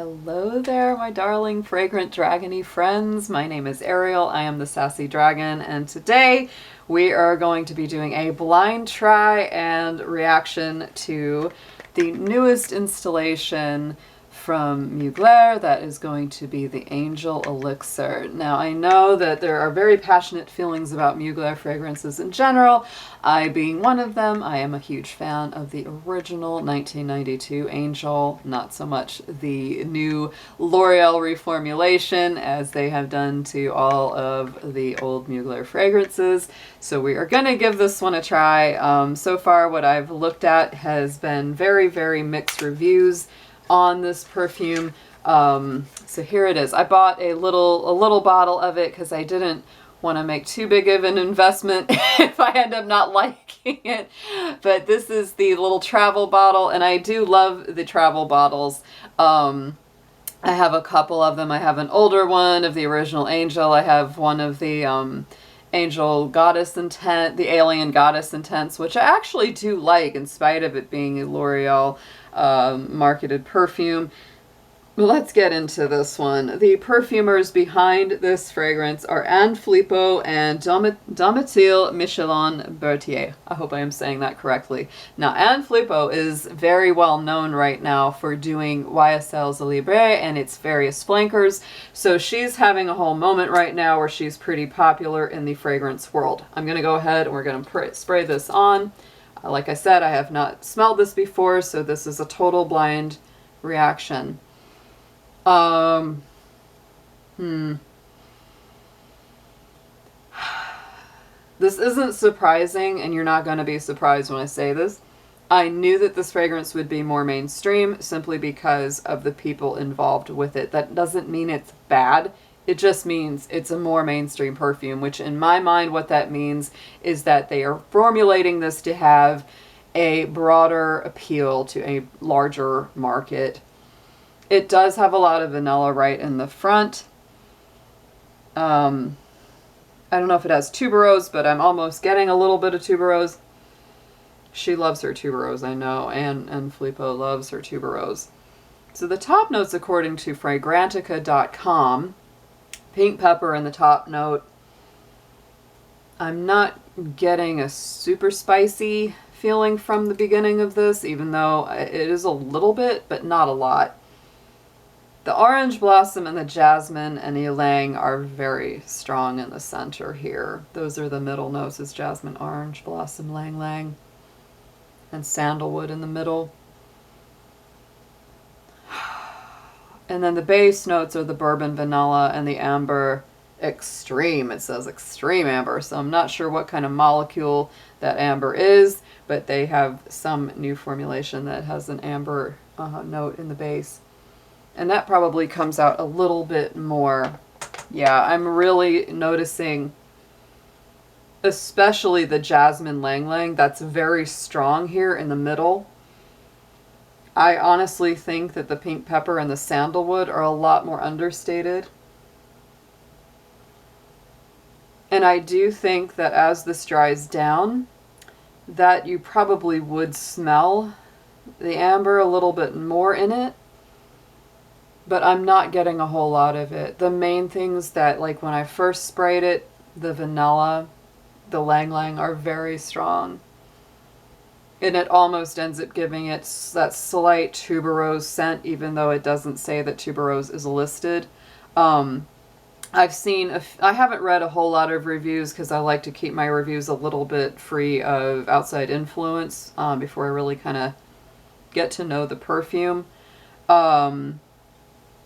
Hello there, my darling fragrant dragony friends. My name is Ariel. I am the Sassy Dragon, and today we are going to be doing a blind try and reaction to the newest installation from Mugler. That is going to be the Angel Elixir. Now, I know that there are very passionate feelings about Mugler fragrances in general. I being one of them, I am a huge fan of the original 1992 Angel, not so much the new L'Oreal reformulation as they have done to all of the old Mugler fragrances. So we are going to give this one a try. So far what I've looked at has been very, very mixed reviews on this perfume. So here it is. I bought a little bottle of it because I didn't want to make too big of an investment if I end up not liking it. But this is the little travel bottle, and I do love the travel bottles. I have a couple of them. I have an older one of the original Angel. I have one of the Angel Goddess Intent, the Alien Goddess Intents, which I actually do like in spite of it being a L'Oreal marketed perfume. Let's get into this one. The perfumers behind this fragrance are Anne Filippo and Domitil Michelin Berthier. I hope I am saying that correctly. Now, Anne Filippo is very well known right now for doing YSL Libre and its various flankers. So she's having a whole moment right now where she's pretty popular in the fragrance world. I'm going to go ahead and we're going to spray this on. Like I said, I have not smelled this before, so this is a total blind reaction. This isn't surprising, and you're not going to be surprised when I say this. I knew that this fragrance would be more mainstream simply because of the people involved with it. That doesn't mean it's bad. It just means it's a more mainstream perfume, which in my mind what that means is that they are formulating this to have a broader appeal to a larger market. It does have a lot of vanilla right in the front. I don't know if it has tuberose, but I'm almost getting a little bit of tuberose. She loves her tuberose, I know, and Filippo loves her tuberose. So the top notes, according to Fragrantica.com, pink pepper in the top note. I'm not getting a super spicy feeling from the beginning of this, even though it is a little bit, but not a lot. The orange blossom and the jasmine and ylang are very strong in the center here. Those are the middle notes, is jasmine, orange blossom, ylang ylang, and sandalwood in the middle. And then the base notes are the bourbon vanilla and the amber extreme. It says extreme amber, so I'm not sure what kind of molecule that amber is, but they have some new formulation that has an amber note in the base. And that probably comes out a little bit more. Yeah, I'm really noticing especially the jasmine ylang ylang. That's very strong here in the middle. I honestly think that the pink pepper and the sandalwood are a lot more understated. And I do think that as this dries down, that you probably would smell the amber a little bit more in it. But I'm not getting a whole lot of it. The main things that, like when I first sprayed it, the vanilla, the ylang ylang are very strong. And it almost ends up giving it that slight tuberose scent, even though it doesn't say that tuberose is listed. I've seen, I haven't read a whole lot of reviews because I like to keep my reviews a little bit free of outside influence before I really kind of get to know the perfume.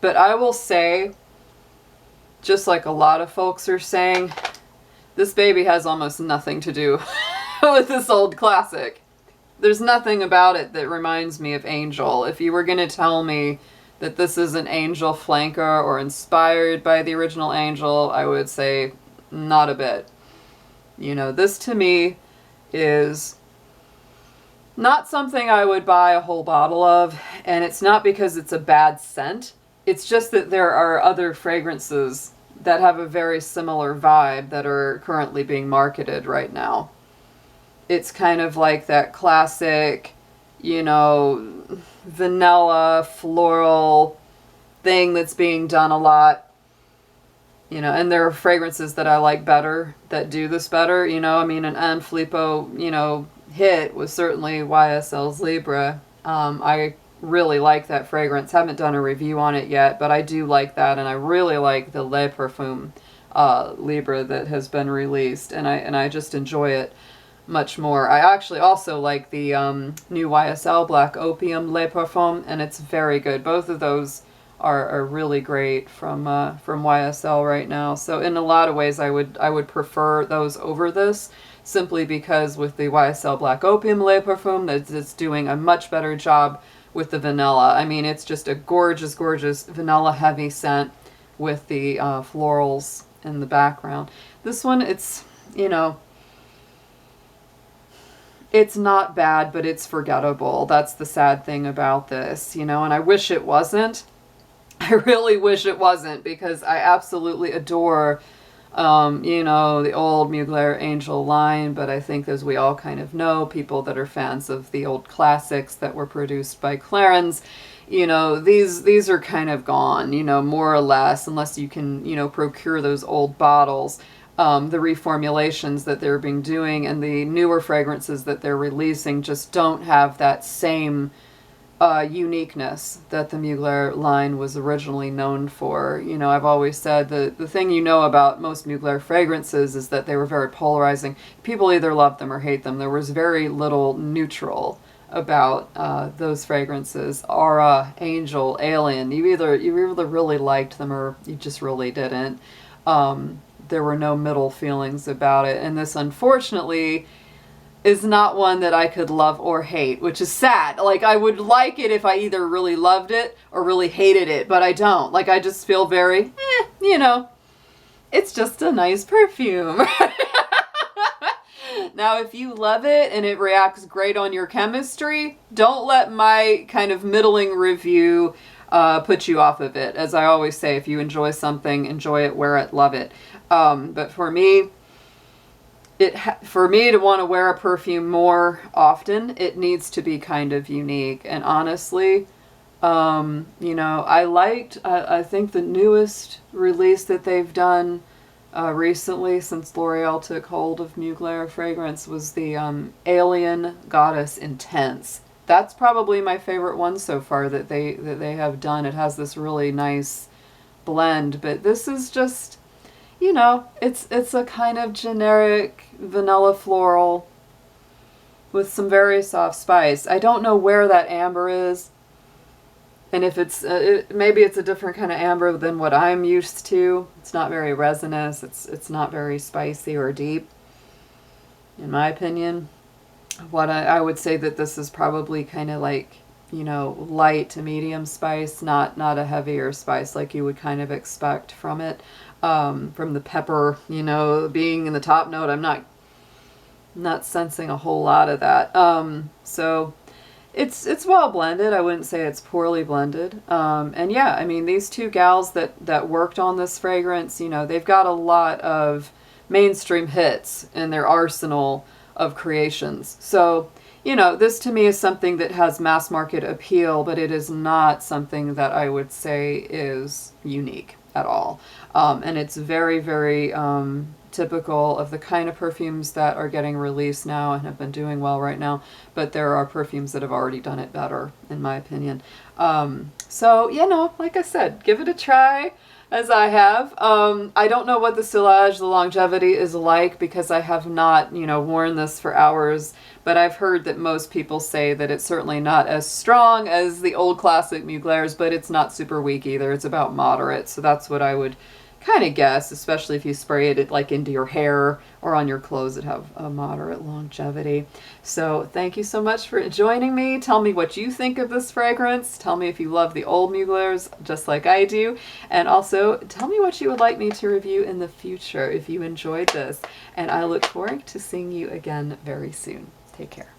But I will say, just like a lot of folks are saying, this baby has almost nothing to do with this old classic. There's nothing about it that reminds me of Angel. If you were going to tell me that this is an Angel flanker or inspired by the original Angel, I would say not a bit. You know, this to me is not something I would buy a whole bottle of, and it's not because it's a bad scent. It's just that there are other fragrances that have a very similar vibe that are currently being marketed right now. It's kind of like that classic, you know, vanilla, floral, thing that's being done a lot. You know, and there are fragrances that I like better that do this better. You know, I mean, an Filippo, you know, hit was certainly YSL's Libre. I really like that fragrance. Haven't done a review on it yet, but I do like that, and I really like the Le Perfume Libre that has been released, and I just enjoy it much more. I actually also like the new YSL Black Opium Le Parfum, and it's very good. Both of those are really great from YSL right now. So in a lot of ways, I would prefer those over this, simply because with the YSL Black Opium Le Parfum, it's doing a much better job with the vanilla. I mean, it's just a gorgeous, gorgeous vanilla heavy scent with the florals in the background. This one, it's, you know, it's not bad, but it's forgettable. That's the sad thing about this, you know, and I wish it wasn't. I really wish it wasn't, because I absolutely adore, you know, the old Mugler Angel line, but I think, as we all kind of know, people that are fans of the old classics that were produced by Clarins, you know, these are kind of gone, you know, more or less, unless you can, you know, procure those old bottles. The reformulations that they're being doing and the newer fragrances that they're releasing just don't have that same uniqueness that the Mugler line was originally known for. You know, I've always said that the thing you know about most Mugler fragrances is that they were very polarizing. People either loved them or hate them. There was very little neutral about those fragrances. Aura, Angel, Alien. You either really liked them or you just really didn't. There were no middle feelings about it. And this, unfortunately, is not one that I could love or hate, which is sad. Like, I would like it if I either really loved it or really hated it, but I don't. Like, I just feel very, you know, it's just a nice perfume. Now, if you love it and it reacts great on your chemistry, don't let my kind of middling review put you off of it. As I always say, if you enjoy something, enjoy it, wear it, love it. But for me, for me to want to wear a perfume more often, it needs to be kind of unique. And honestly, you know, I think the newest release that they've done recently, since L'Oreal took hold of Mugler fragrance, was the Alien Goddess Intense. That's probably my favorite one so far that they have done. It has this really nice blend, but this is just, you know, it's a kind of generic vanilla floral with some very soft spice. I don't know where that amber is, and if it's maybe it's a different kind of amber than what I'm used to. It's not very resinous. It's not very spicy or deep, in my opinion. What I would say that this is probably kind of like, you know, light to medium spice, not a heavier spice like you would kind of expect from it. From the pepper, you know, being in the top note, I'm not sensing a whole lot of that. So it's well blended. I wouldn't say it's poorly blended. And yeah, I mean, these two gals that worked on this fragrance, you know, they've got a lot of mainstream hits in their arsenal of creations. So, you know, this to me is something that has mass market appeal, but it is not something that I would say is unique at all. And it's very, very typical of the kind of perfumes that are getting released now and have been doing well right now. But there are perfumes that have already done it better, in my opinion. So, you know, like I said, give it a try, as I have. I don't know what the sillage, the longevity is like, because I have not, you know, worn this for hours. But I've heard that most people say that it's certainly not as strong as the old classic Muglers, but it's not super weak either. It's about moderate. So that's what I would kind of guess, especially if you spray it like into your hair or on your clothes that have a moderate longevity. So thank you so much for joining me. Tell me what you think of this fragrance. Tell me if you love the old Muglers just like I do. And also tell me what you would like me to review in the future if you enjoyed this. And I look forward to seeing you again very soon. Take care.